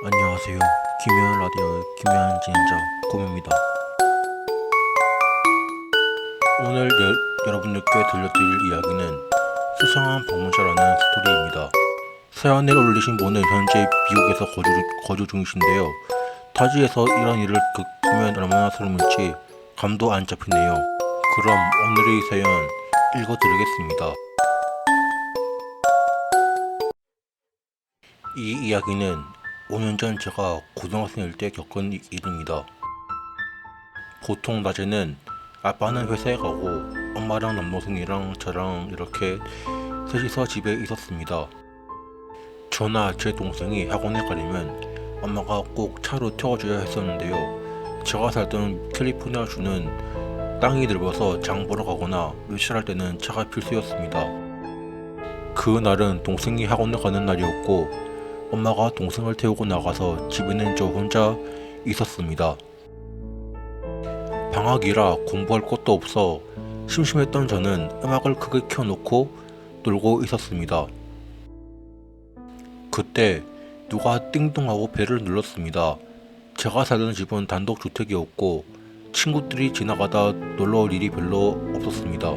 안녕하세요. 김현 라디오의 김현 진행자 꿈입니다. 오늘 여러분들께 들려드릴 이야기는 수상한 방문자라는 스토리입니다. 사연을 올리신 분은 현재 미국에서 거주 중이신데요. 타지에서 이런 일을 겪으면 얼마나 소름일지 감도 안 잡히네요. 그럼 오늘의 사연 읽어드리겠습니다. 이 이야기는 5년 전 제가 고등학생일 때 겪은 일입니다. 보통 낮에는 아빠는 회사에 가고 엄마랑 남동생이랑 저랑 이렇게 셋이서 집에 있었습니다. 저나 제 동생이 학원에 가려면 엄마가 꼭 차로 태워줘야 했었는데요. 제가 살던 캘리포니아주는 땅이 넓어서 장 보러 가거나 외출할 때는 차가 필수였습니다. 그날은 동생이 학원에 가는 날이었고 엄마가 동생을 태우고 나가서 집에는 저 혼자 있었습니다. 방학이라 공부할 것도 없어 심심했던 저는 음악을 크게 켜놓고 놀고 있었습니다. 그때 누가 띵동하고 벨을 눌렀습니다. 제가 살던 집은 단독주택이었고 친구들이 지나가다 놀러올 일이 별로 없었습니다.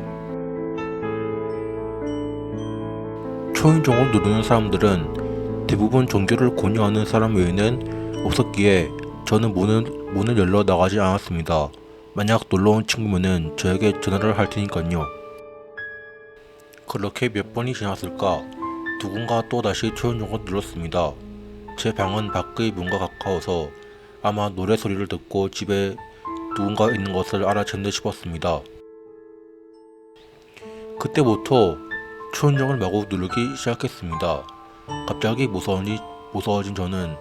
초인종을 누르는 사람들은 대부분 종교를 권유하는 사람 외에는 없었기에 저는 문을 열러 나가지 않았습니다. 만약 놀러온 친구면은 저에게 전화를 할 테니까요. 그렇게 몇 번이 지났을까 누군가 또 다시 초인종을 눌렀습니다. 제 방은 밖의 문과 가까워서 아마 노래 소리를 듣고 집에 누군가 있는 것을 알아챘네 싶었습니다. 그때부터 초인종을 마구 누르기 시작했습니다. 갑자기 무서워진 저는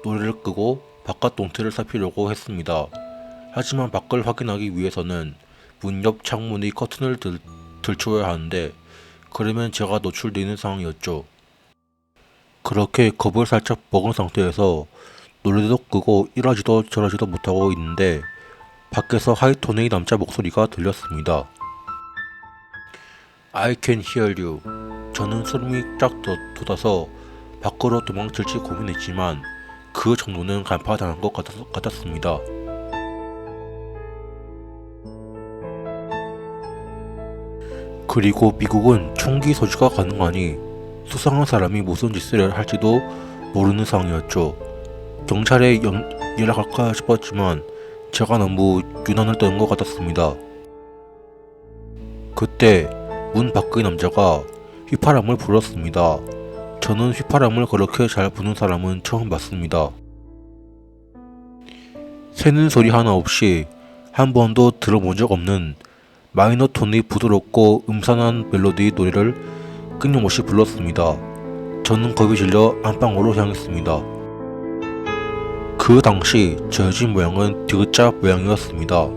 노래를 끄고 바깥 동태를 살피려고 했습니다. 하지만 밖을 확인하기 위해서는 문 옆 창문의 커튼을 들추어야 하는데 그러면 제가 노출되는 상황이었죠. 그렇게 겁을 살짝 먹은 상태에서 노래도 끄고 이러지도 저러지도 못하고 있는데 밖에서 하이톤의 남자 목소리가 들렸습니다. I can hear you. 저는 소름이 쫙 돋아서 밖으로 도망칠지 고민했지만 그 정도는 간파당한 것 같았습니다. 그리고 미국은 총기 소지가 가능하니 수상한 사람이 무슨 짓을 할지도 모르는 상황이었죠. 경찰에 연락할까 싶었지만 제가 너무 유난을 떠는 것 같았습니다. 그때 문 밖의 남자가 휘파람을 불었습니다. 저는 휘파람을 그렇게 잘 부는 사람은 처음 봤습니다. 새는 소리 하나 없이 한 번도 들어본 적 없는 마이너 톤의 부드럽고 음산한 멜로디의 노래를 끊임없이 불렀습니다. 저는 겁이 질려 안방으로 향했습니다. 그 당시 저의 집 모양은 디귿자 모양이었습니다.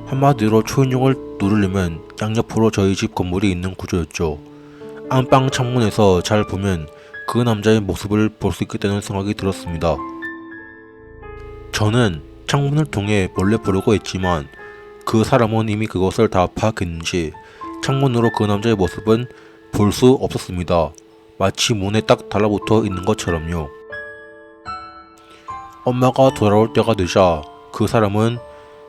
한마디로 초인종을 누르려면 양옆으로 저희 집 건물이 있는 구조였죠. 안방 창문에서 잘 보면 그 남자의 모습을 볼 수 있겠다는 생각이 들었습니다. 저는 창문을 통해 몰래 보려고 했지만 그 사람은 이미 그것을 다 파악했는지 창문으로 그 남자의 모습은 볼 수 없었습니다. 마치 문에 딱 달라붙어 있는 것처럼요. 엄마가 돌아올 때가 되자 그 사람은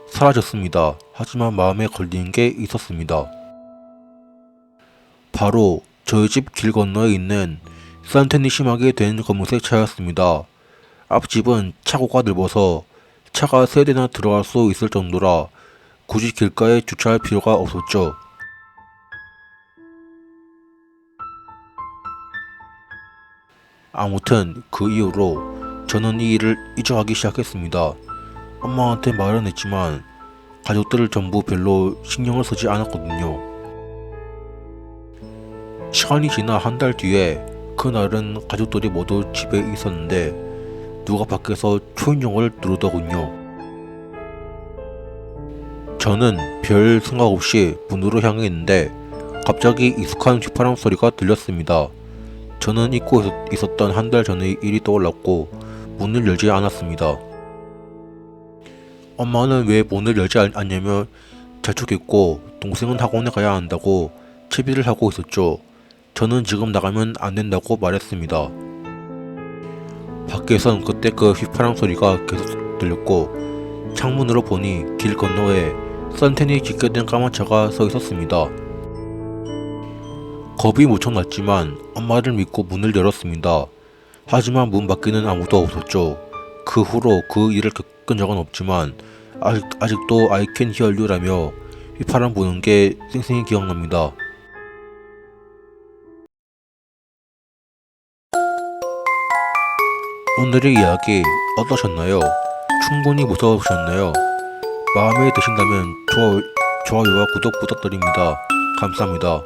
사라졌습니다. 하지만 마음에 걸리는 게 있었습니다. 바로 저희 집 길 건너에 있는 산텐이 심하게 된 검은색 차였습니다. 앞집은 차고가 넓어서 차가 3대나 들어갈 수 있을 정도라 굳이 길가에 주차할 필요가 없었죠. 아무튼 그 이후로 저는 이 일을 잊어가기 시작했습니다. 엄마한테 말은 했지만 가족들을 전부 별로 신경을 쓰지 않았거든요. 시간이 지나 한 달 뒤에 그날은 가족들이 모두 집에 있었는데 누가 밖에서 초인종을 누르더군요. 저는 별 생각 없이 문으로 향했는데 갑자기 익숙한 휘파람 소리가 들렸습니다. 저는 잊고 있었던 한 달 전의 일이 떠올랐고 문을 열지 않았습니다. 엄마는 왜 문을 열지 않냐며 재촉했고 동생은 학원에 가야 한다고 채비를 하고 있었죠. 저는 지금 나가면 안 된다고 말했습니다. 밖에선 그때 그 휘파람 소리가 계속 들렸고 창문으로 보니 길 건너에 선탠이 짙게 된 까만 차가 서 있었습니다. 겁이 무척 났지만 엄마를 믿고 문을 열었습니다. 하지만 문 밖에는 아무도 없었죠. 그 후로 그 일을 겪은 적은 없지만 아직도 I can hear you라며 휘파람 부는 게 생생히 기억납니다. 오늘의 이야기 어떠셨나요? 충분히 무서우셨나요? 마음에 드신다면 좋아요와 구독 부탁드립니다. 감사합니다.